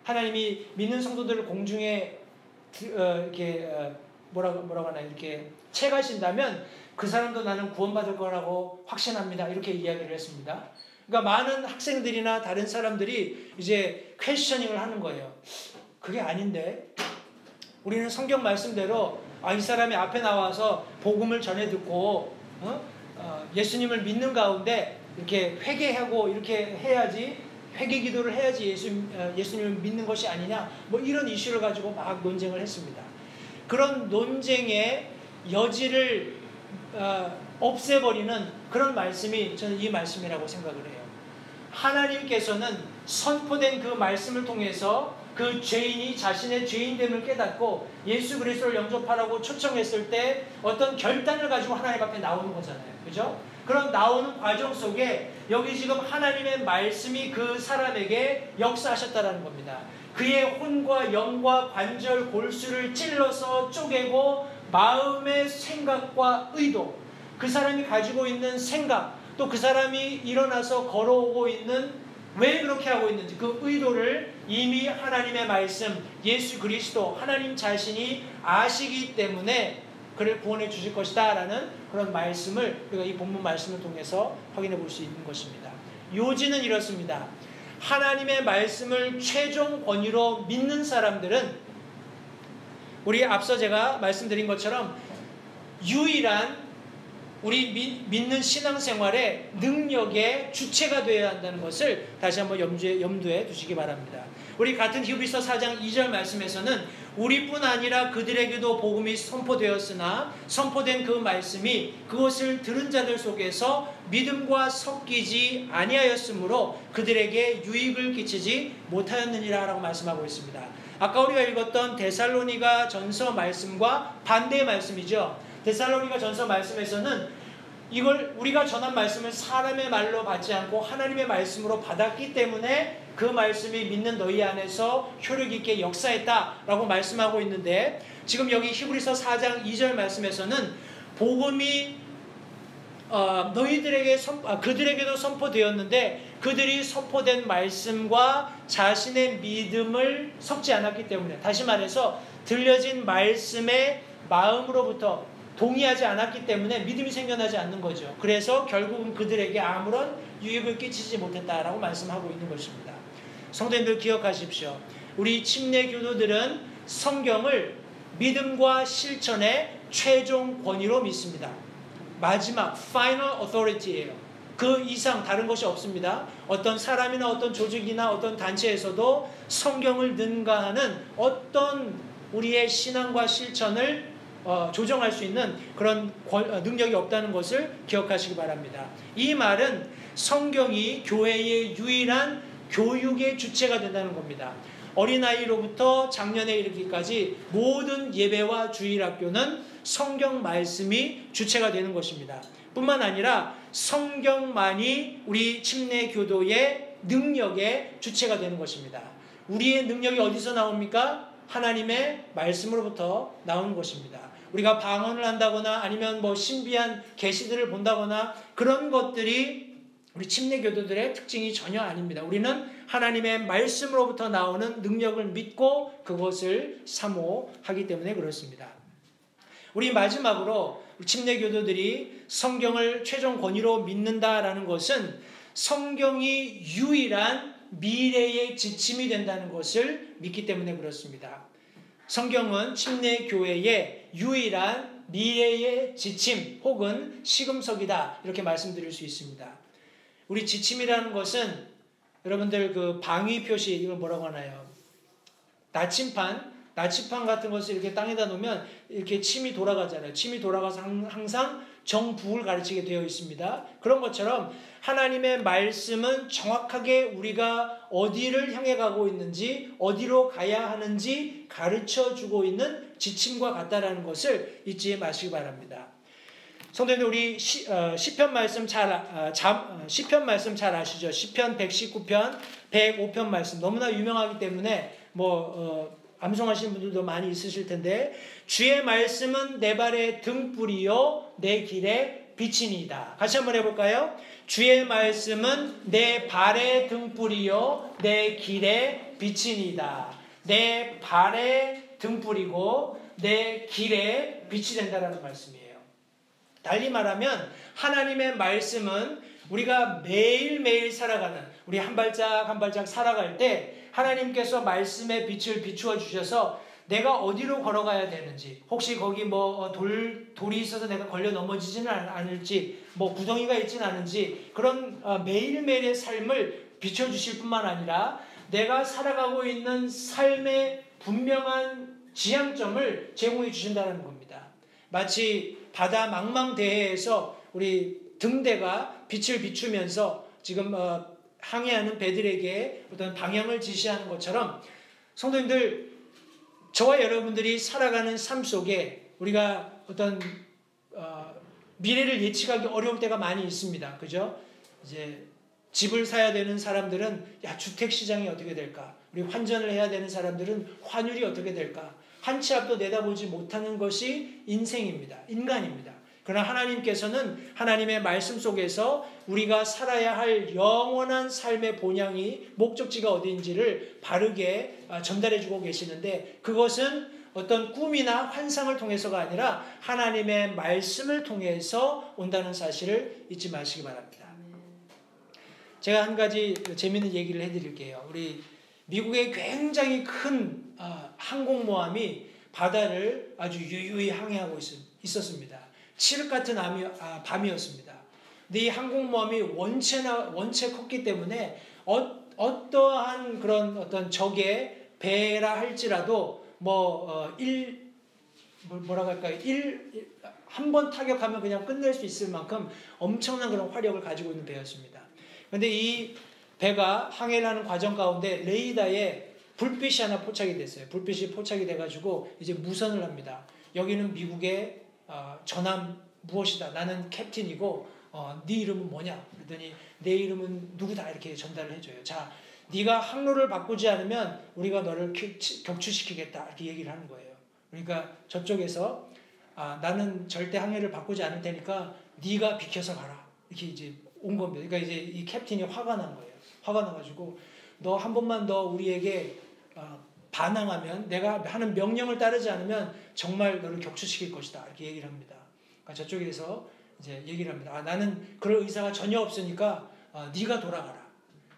하나님이 믿는 성도들을 공중에 이렇게 뭐라고 하나요? 이렇게 채가신다면 그 사람도 나는 구원받을 거라고 확신합니다. 이렇게 이야기를 했습니다. 그러니까 많은 학생들이나 다른 사람들이 이제 퀘스처닝을 하는 거예요. 그게 아닌데 우리는 성경 말씀대로 이 사람이 앞에 나와서 복음을 전해 듣고 예수님을 믿는 가운데 이렇게 회개하고 이렇게 해야지 회개 기도를 해야지 예수님을 믿는 것이 아니냐 뭐 이런 이슈를 가지고 막 논쟁을 했습니다. 그런 논쟁의 여지를 없애버리는 그런 말씀이 저는 이 말씀이라고 생각을 해요. 하나님께서는 선포된 그 말씀을 통해서 그 죄인이 자신의 죄인됨을 깨닫고 예수 그리스도를 영접하라고 초청했을 때 어떤 결단을 가지고 하나님 앞에 나오는 거잖아요. 그죠? 그런 나오는 과정 속에 여기 지금 하나님의 말씀이 그 사람에게 역사하셨다라는 겁니다. 그의 혼과 영과 관절 골수를 찔러서 쪼개고 마음의 생각과 의도, 그 사람이 가지고 있는 생각, 또 그 사람이 일어나서 걸어오고 있는 왜 그렇게 하고 있는지 그 의도를 이미 하나님의 말씀, 예수 그리스도, 하나님 자신이 아시기 때문에 그를 구원해 주실 것이다 라는 그런 말씀을 우리가 이 본문 말씀을 통해서 확인해 볼 수 있는 것입니다. 요지는 이렇습니다. 하나님의 말씀을 최종 권위로 믿는 사람들은 우리 앞서 제가 말씀드린 것처럼 유일한 우리 믿는 신앙생활의 능력의 주체가 되어야 한다는 것을 다시 한번 염두에 두시기 바랍니다. 우리 같은 히브리서 4장 2절 말씀에서는 우리뿐 아니라 그들에게도 복음이 선포되었으나 선포된 그 말씀이 그것을 들은 자들 속에서 믿음과 섞이지 아니하였으므로 그들에게 유익을 끼치지 못하였느니라 라고 말씀하고 있습니다. 아까 우리가 읽었던 데살로니가 전서 말씀과 반대의 말씀이죠. 데살로니가 전서 말씀에서는 이걸 우리가 전한 말씀을 사람의 말로 받지 않고 하나님의 말씀으로 받았기 때문에 그 말씀이 믿는 너희 안에서 효력 있게 역사했다라고 말씀하고 있는데 지금 여기 히브리서 4장 2절 말씀에서는 복음이 그들에게도 선포되었는데 그들이 선포된 말씀과 자신의 믿음을 섞지 않았기 때문에 다시 말해서 들려진 말씀의 마음으로부터 동의하지 않았기 때문에 믿음이 생겨나지 않는 거죠. 그래서 결국은 그들에게 아무런 유익을 끼치지 못했다라고 말씀하고 있는 것입니다. 성도님들 기억하십시오. 우리 침례 교도들은 성경을 믿음과 실천의 최종 권위로 믿습니다. 마지막 final authority예요. 그 이상 다른 것이 없습니다. 어떤 사람이나 어떤 조직이나 어떤 단체에서도 성경을 능가하는 어떤 우리의 신앙과 실천을 조정할 수 있는 그런 능력이 없다는 것을 기억하시기 바랍니다. 이 말은 성경이 교회의 유일한 교육의 주체가 된다는 겁니다. 어린아이로부터 장년에 이르기까지 모든 예배와 주일학교는 성경 말씀이 주체가 되는 것입니다. 뿐만 아니라 성경만이 우리 침례교도의 능력의 주체가 되는 것입니다. 우리의 능력이 어디서 나옵니까? 하나님의 말씀으로부터 나오는 것입니다. 우리가 방언을 한다거나 아니면 신비한 계시들을 본다거나 그런 것들이 우리 침례교도들의 특징이 전혀 아닙니다. 우리는 하나님의 말씀으로부터 나오는 능력을 믿고 그것을 사모하기 때문에 그렇습니다. 우리 마지막으로 침례교도들이 성경을 최종 권위로 믿는다라는 것은 성경이 유일한 미래의 지침이 된다는 것을 믿기 때문에 그렇습니다. 성경은 침례교회의 유일한 미래의 지침 혹은 시금석이다 이렇게 말씀드릴 수 있습니다. 우리 지침이라는 것은 여러분들 그 방위 표시 이걸 뭐라고 하나요? 나침판 같은 것을 이렇게 땅에다 놓으면 이렇게 침이 돌아가잖아요. 침이 돌아가서 항상 정북을 가르치게 되어 있습니다. 그런 것처럼 하나님의 말씀은 정확하게 우리가 어디를 향해 가고 있는지 어디로 가야 하는지 가르쳐주고 있는 지침과 같다라는 것을 잊지 마시기 바랍니다. 성도님들 우리 시편 말씀 시편 말씀 잘 아시죠? 시편 119편, 105편 말씀 너무나 유명하기 때문에 암송하시는 분들도 많이 있으실 텐데 주의 말씀은 내 발의 등불이요 내 길의 빛이니이다. 같이 한번 해볼까요? 주의 말씀은 내 발의 등불이요 내 길의 빛이니이다. 내 발의 등불이고 내 길의 빛이 된다는 말씀이에요. 달리 말하면 하나님의 말씀은 우리가 매일매일 살아가는 우리 한 발짝 한 발짝 살아갈 때 하나님께서 말씀의 빛을 비추어 주셔서 내가 어디로 걸어가야 되는지 혹시 거기 돌이 있어서 내가 걸려 넘어지지는 않을지 구덩이가 있지는 않은지 그런 매일매일의 삶을 비춰주실 뿐만 아니라 내가 살아가고 있는 삶의 분명한 지향점을 제공해 주신다는 겁니다. 마치 바다 망망대해에서 우리 등대가 빛을 비추면서 지금 항해하는 배들에게 어떤 방향을 지시하는 것처럼 성도님들 저와 여러분들이 살아가는 삶 속에 우리가 어떤 미래를 예측하기 어려울 때가 많이 있습니다. 그죠? 이제 집을 사야 되는 사람들은 주택 시장이 어떻게 될까? 우리 환전을 해야 되는 사람들은 환율이 어떻게 될까? 한 치 앞도 내다보지 못하는 것이 인생입니다. 인간입니다. 그러나 하나님께서는 하나님의 말씀 속에서 우리가 살아야 할 영원한 삶의 본향이 목적지가 어디인지를 바르게 전달해주고 계시는데 그것은 어떤 꿈이나 환상을 통해서가 아니라 하나님의 말씀을 통해서 온다는 사실을 잊지 마시기 바랍니다. 제가 한 가지 재미있는 얘기를 해드릴게요. 우리 미국의 굉장히 큰 항공모함이 바다를 아주 유유히 항해하고 있었습니다. 칠흑 같은 밤이었습니다. 근데 이 항공모함이 원체 컸기 때문에 어떠한 그런 어떤 적의 배라 할지라도 한 번 타격하면 그냥 끝낼 수 있을 만큼 엄청난 그런 화력을 가지고 있는 배였습니다. 그런데 이 배가 항해를 하는 과정 가운데 레이더에 불빛이 하나 포착이 됐어요. 불빛이 포착이 돼가지고 이제 무선을 합니다. 여기는 미국의 전함 무엇이다. 나는 캡틴이고 네 이름은 뭐냐? 그랬더니 내 이름은 누구다 이렇게 전달을 해줘요. 자, 네가 항로를 바꾸지 않으면 우리가 너를 격추시키겠다 이렇게 얘기를 하는 거예요. 그러니까 저쪽에서 나는 절대 항해를 바꾸지 않을 테니까 네가 비켜서 가라 이렇게 이제 온 겁니다. 그러니까 이제 이 캡틴이 화가 난 거예요. 화가 나가지고 너 한 번만 더 우리에게 반항하면 내가 하는 명령을 따르지 않으면 정말 너를 격추시킬 것이다 이렇게 얘기를 합니다. 그러니까 저쪽에서 이제 얘기를 합니다. 나는 그럴 의사가 전혀 없으니까 네가 돌아가라.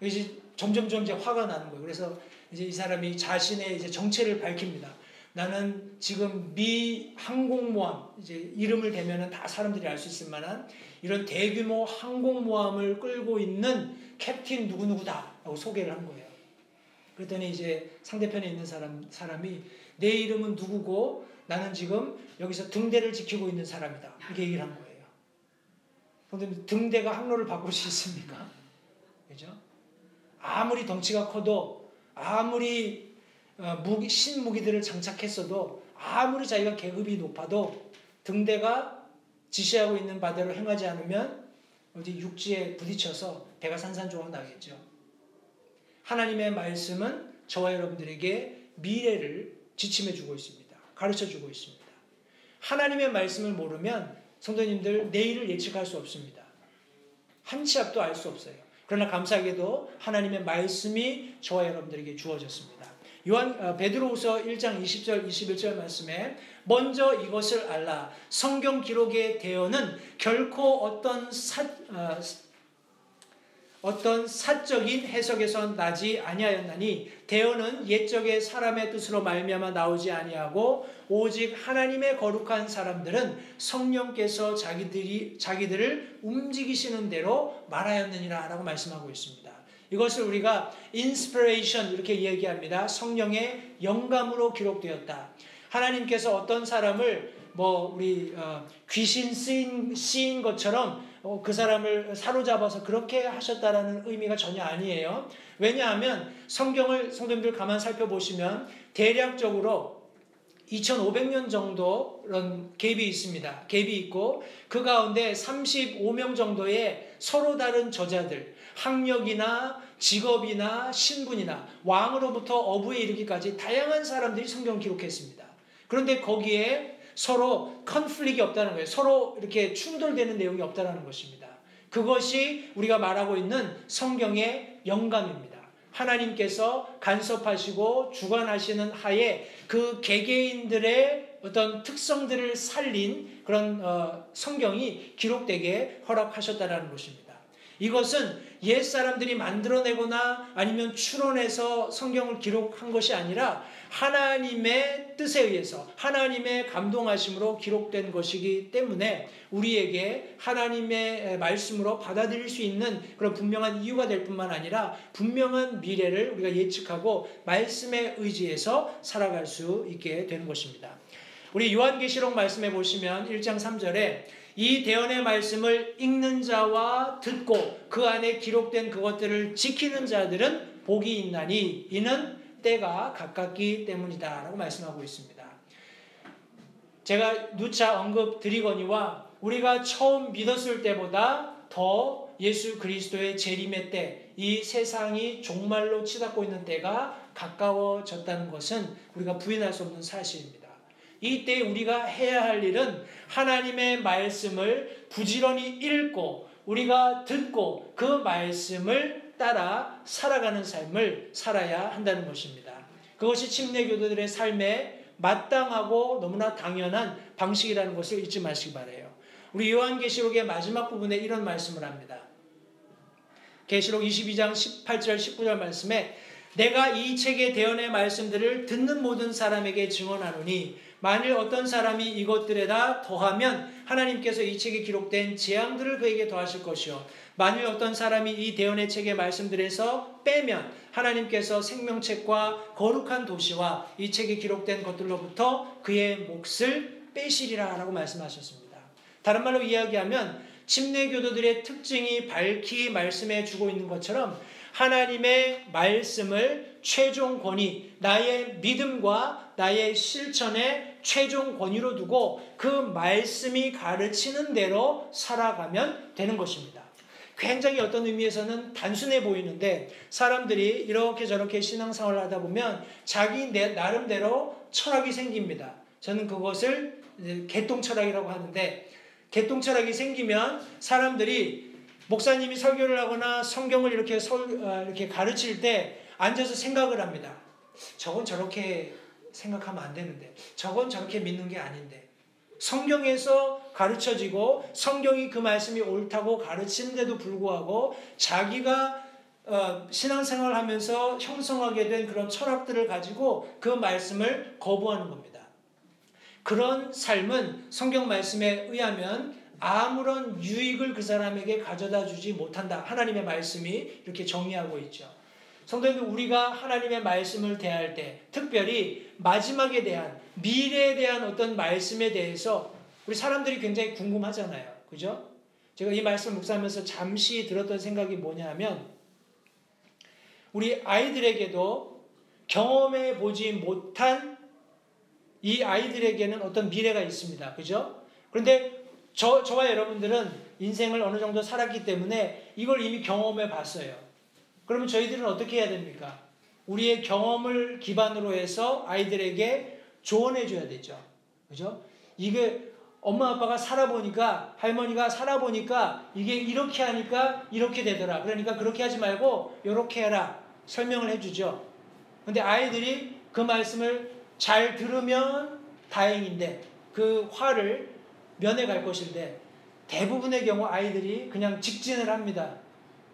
이제 점점점 이제 화가 나는 거예요. 그래서 이제 이 사람이 자신의 이제 정체를 밝힙니다. 나는 지금 미 항공모함, 이제 이름을 대면은 다 사람들이 알 수 있을 만한 이런 대규모 항공모함을 끌고 있는 캡틴 누구누구다 라고 소개를 한 거예요. 그랬더니 이제 상대편에 있는 사람이 내 이름은 누구고 나는 지금 여기서 등대를 지키고 있는 사람이다. 이렇게 얘기를 한 거예요. 그런데 등대가 항로를 바꿀 수 있습니까? 그죠? 아무리 덩치가 커도 아무리 신무기들을 장착했어도 아무리 자기가 계급이 높아도 등대가 지시하고 있는 바대로 행하지 않으면 어디 육지에 부딪혀서 배가 산산조각 나겠죠. 하나님의 말씀은 저와 여러분들에게 미래를 지침해주고 있습니다. 가르쳐주고 있습니다. 하나님의 말씀을 모르면 성도님들 내일을 예측할 수 없습니다. 한 치 앞도 알 수 없어요. 그러나 감사하게도 하나님의 말씀이 저와 여러분들에게 주어졌습니다. 베드로후서 1장 20절 21절 말씀에 먼저 이것을 알라. 성경 기록의 대언은 결코 어떤 사적인 해석에서 나지 아니하였나니 대언은 옛적의 사람의 뜻으로 말미암아 나오지 아니하고 오직 하나님의 거룩한 사람들은 성령께서 자기들을 움직이시는 대로 말하였느니라 라고 말씀하고 있습니다. 이것을 우리가 inspiration 이렇게 이야기합니다. 성령의 영감으로 기록되었다. 하나님께서 어떤 사람을 우리 귀신 쓰인 것처럼 그 사람을 사로잡아서 그렇게 하셨다라는 의미가 전혀 아니에요. 왜냐하면 성경을 성도님들 가만 살펴보시면 대략적으로 2500년 정도 그런 갭이 있습니다. 갭이 있고 그 가운데 35명 정도의 서로 다른 저자들, 학력이나 직업이나 신분이나 왕으로부터 어부에 이르기까지 다양한 사람들이 성경을 기록했습니다. 그런데 거기에 서로 컨플릭이 없다는 거예요. 서로 이렇게 충돌되는 내용이 없다는 것입니다. 그것이 우리가 말하고 있는 성경의 영감입니다. 하나님께서 간섭하시고 주관하시는 하에 그 개개인들의 어떤 특성들을 살린 그런 성경이 기록되게 허락하셨다는 것입니다. 이것은 옛사람들이 만들어내거나 아니면 추론해서 성경을 기록한 것이 아니라 하나님의 뜻에 의해서 하나님의 감동하심으로 기록된 것이기 때문에 우리에게 하나님의 말씀으로 받아들일 수 있는 그런 분명한 이유가 될 뿐만 아니라 분명한 미래를 우리가 예측하고 말씀에 의지해서 살아갈 수 있게 되는 것입니다. 우리 요한계시록 말씀해 보시면 1장 3절에 이 대언의 말씀을 읽는 자와 듣고 그 안에 기록된 그것들을 지키는 자들은 복이 있나니 이는 때가 가깝기 때문이다 라고 말씀하고 있습니다. 제가 누차 언급 드리거니와 우리가 처음 믿었을 때보다 더 예수 그리스도의 재림의 때, 이 세상이 종말로 치닫고 있는 때가 가까워졌다는 것은 우리가 부인할 수 없는 사실입니다. 이때 우리가 해야 할 일은 하나님의 말씀을 부지런히 읽고 우리가 듣고 그 말씀을 따라 살아가는 삶을 살아야 한다는 것입니다. 그것이 침례교도들의 삶에 마땅하고 너무나 당연한 방식이라는 것을 잊지 마시기 바라요. 우리 요한계시록의 마지막 부분에 이런 말씀을 합니다. 계시록 22장 18절 19절 말씀에 내가 이 책의 대언의 말씀들을 듣는 모든 사람에게 증언하노니 만일 어떤 사람이 이것들에다 더하면 하나님께서 이 책에 기록된 재앙들을 그에게 더하실 것이요 만일 어떤 사람이 이 대언의 책의 말씀들에서 빼면 하나님께서 생명책과 거룩한 도시와 이 책에 기록된 것들로부터 그의 몫을 빼시리라 라고 말씀하셨습니다. 다른 말로 이야기하면 침례교도들의 특징이 밝히 말씀해 주고 있는 것처럼 하나님의 말씀을 최종 권위, 나의 믿음과 나의 실천의 최종 권위로 두고 그 말씀이 가르치는 대로 살아가면 되는 것입니다. 굉장히 어떤 의미에서는 단순해 보이는데 사람들이 이렇게 저렇게 신앙생활을 하다 보면 자기 나름대로 철학이 생깁니다. 저는 그것을 개똥철학이라고 하는데 개똥철학이 생기면 사람들이 목사님이 설교를 하거나 성경을 이렇게 가르칠 때 앉아서 생각을 합니다. 저건 저렇게 생각하면 안 되는데, 저건 저렇게 믿는 게 아닌데, 성경에서 가르쳐지고 성경이 그 말씀이 옳다고 가르치는데도 불구하고 자기가 신앙생활을 하면서 형성하게 된 그런 철학들을 가지고 그 말씀을 거부하는 겁니다. 그런 삶은 성경 말씀에 의하면 아무런 유익을 그 사람에게 가져다 주지 못한다. 하나님의 말씀이 이렇게 정의하고 있죠. 성도님들, 우리가 하나님의 말씀을 대할 때, 특별히 마지막에 대한, 미래에 대한 어떤 말씀에 대해서 우리 사람들이 굉장히 궁금하잖아요. 그죠? 제가 이 말씀 묵상하면서 잠시 들었던 생각이 뭐냐 하면, 우리 아이들에게도 경험해 보지 못한 이 아이들에게는 어떤 미래가 있습니다. 그죠? 그런데 저와 여러분들은 인생을 어느 정도 살았기 때문에 이걸 이미 경험해 봤어요. 그러면 저희들은 어떻게 해야 됩니까? 우리의 경험을 기반으로 해서 아이들에게 조언해 줘야 되죠. 그죠? 이게 엄마 아빠가 살아보니까, 할머니가 살아보니까 이게 이렇게 하니까 이렇게 되더라. 그러니까 그렇게 하지 말고 이렇게 해라. 설명을 해주죠. 근데 아이들이 그 말씀을 잘 들으면 다행인데, 그 화를 면해갈 것인데, 대부분의 경우 아이들이 그냥 직진을 합니다.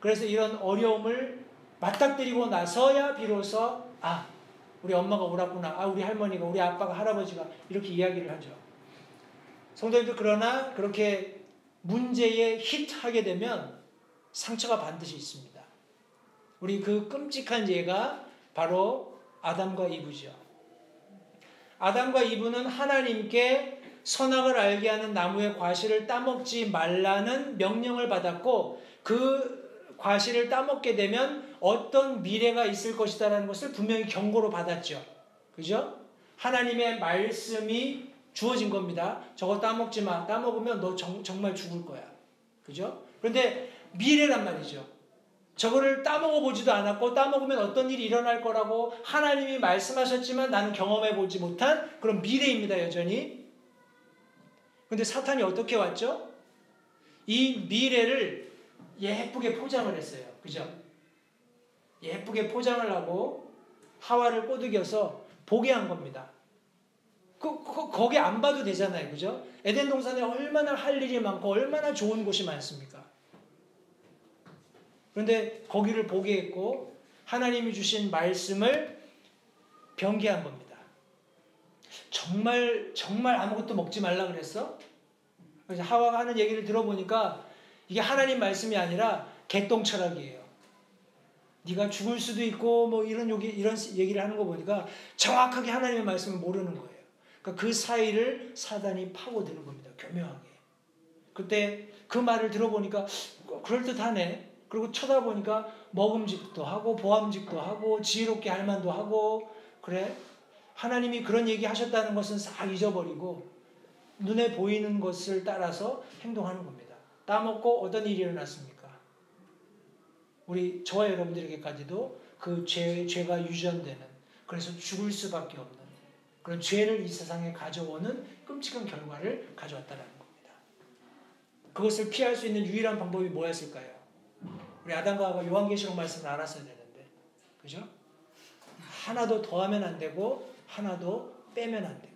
그래서 이런 어려움을 맞닥뜨리고 나서야 비로소 우리 엄마가 옳았구나, 우리 할머니가, 우리 아빠가, 할아버지가 이렇게 이야기를 하죠. 성도님들, 그러나 그렇게 문제에 히트하게 되면 상처가 반드시 있습니다. 우리 그 끔찍한 예가 바로 아담과 이브죠. 아담과 이브는 하나님께 선악을 알게 하는 나무의 과실을 따먹지 말라는 명령을 받았고, 그 과실을 따먹게 되면 어떤 미래가 있을 것이다라는 것을 분명히 경고로 받았죠. 그죠? 하나님의 말씀이 주어진 겁니다. 저거 따먹지 마. 따먹으면 너 정말 죽을 거야. 그죠? 그런데 미래란 말이죠. 저거를 따먹어 보지도 않았고, 따먹으면 어떤 일이 일어날 거라고 하나님이 말씀하셨지만 나는 경험해 보지 못한 그런 미래입니다, 여전히. 근데 사탄이 어떻게 왔죠? 이 미래를 예쁘게 포장을 했어요. 그죠? 예쁘게 포장을 하고 하와를 꼬드겨서 보게 한 겁니다. 거기 안 봐도 되잖아요. 그죠? 에덴 동산에 얼마나 할 일이 많고 얼마나 좋은 곳이 많습니까? 그런데 거기를 보게 했고 하나님이 주신 말씀을 변개한 겁니다. 정말 아무것도 먹지 말라 그랬어? 그래서 하와가 하는 얘기를 들어보니까 이게 하나님 말씀이 아니라 개똥철학이에요. 네가 죽을 수도 있고 뭐 이런 얘기를 하는 거 보니까 정확하게 하나님의 말씀을 모르는 거예요. 그러니까 그 사이를 사단이 파고드는 겁니다. 교묘하게. 그때 그 말을 들어보니까 그럴듯하네. 그리고 쳐다보니까 먹음직도 하고 보암직도 하고 지혜롭게 할 만도 하고, 그래? 하나님이 그런 얘기 하셨다는 것은 싹 잊어버리고 눈에 보이는 것을 따라서 행동하는 겁니다. 따먹고 어떤 일이 일어났습니까? 저와 여러분들에게까지도 그 죄가 유전되는, 그래서 죽을 수밖에 없는 그런 죄를 이 세상에 가져오는 끔찍한 결과를 가져왔다는 겁니다. 그것을 피할 수 있는 유일한 방법이 뭐였을까요? 우리 아담과 하와 요한계시록 말씀을 알았어야 되는데, 그죠? 하나도 더하면 안 되고 하나도 빼면 안 되고.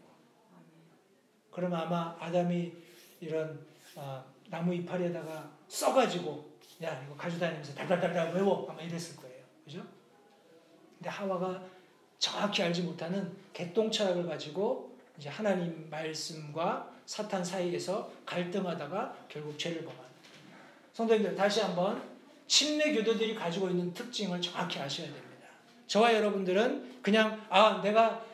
그러면 아마 아담이 이런 나무 이파리에다가 써가지고 야 이거 가져다니면서 달달달달 외워 아마 이랬을 거예요. 그죠? 근데 하와가 정확히 알지 못하는 개똥철학을 가지고 이제 하나님 말씀과 사탄 사이에서 갈등하다가 결국 죄를 범한. 성도님들, 다시 한번 침례 교도들이 가지고 있는 특징을 정확히 아셔야 됩니다. 저와 여러분들은 그냥 내가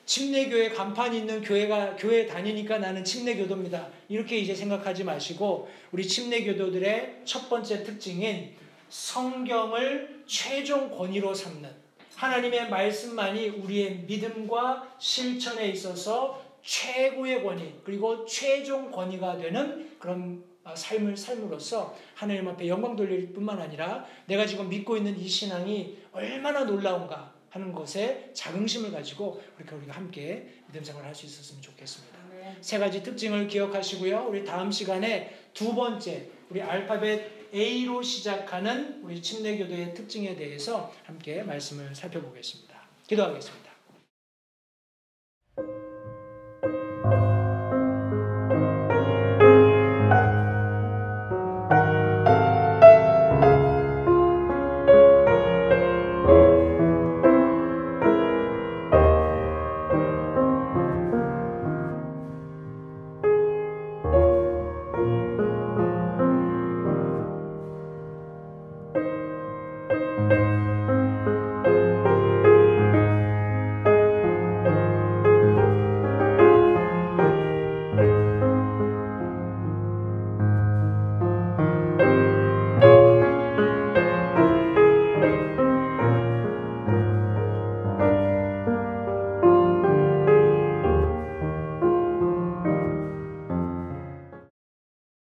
침례교회 간판이 있는 교회 다니니까 나는 침례교도입니다. 이렇게 이제 생각하지 마시고, 우리 침례교도들의 첫 번째 특징인 성경을 최종 권위로 삼는, 하나님의 말씀만이 우리의 믿음과 실천에 있어서 최고의 권위 그리고 최종 권위가 되는 그런 삶을 삶으로써 하나님 앞에 영광 돌릴 뿐만 아니라 내가 지금 믿고 있는 이 신앙이 얼마나 놀라운가 하는 것에 자긍심을 가지고 우리가 함께 믿음 생활을 할 수 있었으면 좋겠습니다. 네. 세 가지 특징을 기억하시고요. 우리 다음 시간에 두 번째, 우리 알파벳 A로 시작하는 우리 침례교도의 특징에 대해서 함께 말씀을 살펴보겠습니다. 기도하겠습니다.